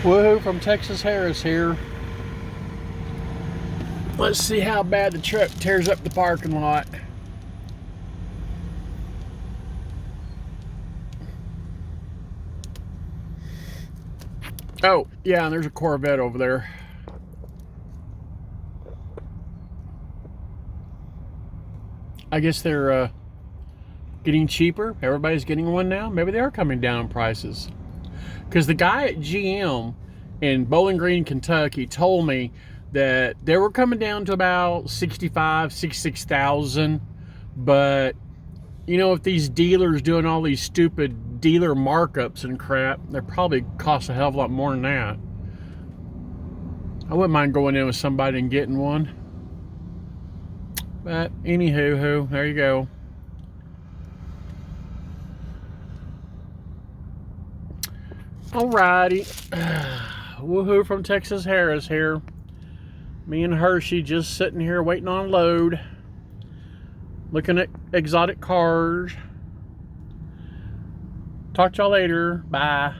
Woohoo from Texas Harris here. Let's see how bad the truck tears up the parking lot. Oh, yeah, and there's a Corvette over there. I guess they're getting cheaper. Everybody's getting one now. Maybe they are coming down in prices. Because the guy at GM in Bowling Green, Kentucky told me that they were coming down to about 65, 66,000. But, you know, if these dealers doing all these stupid dealer markups and crap, they probably cost a hell of a lot more than that. I wouldn't mind going in with somebody and getting one. But anywho, there you go. Alrighty. Woohoo from Texas Harris here. Me and Hershey just sitting here waiting on a load. Looking at exotic cars. Talk to y'all later. Bye.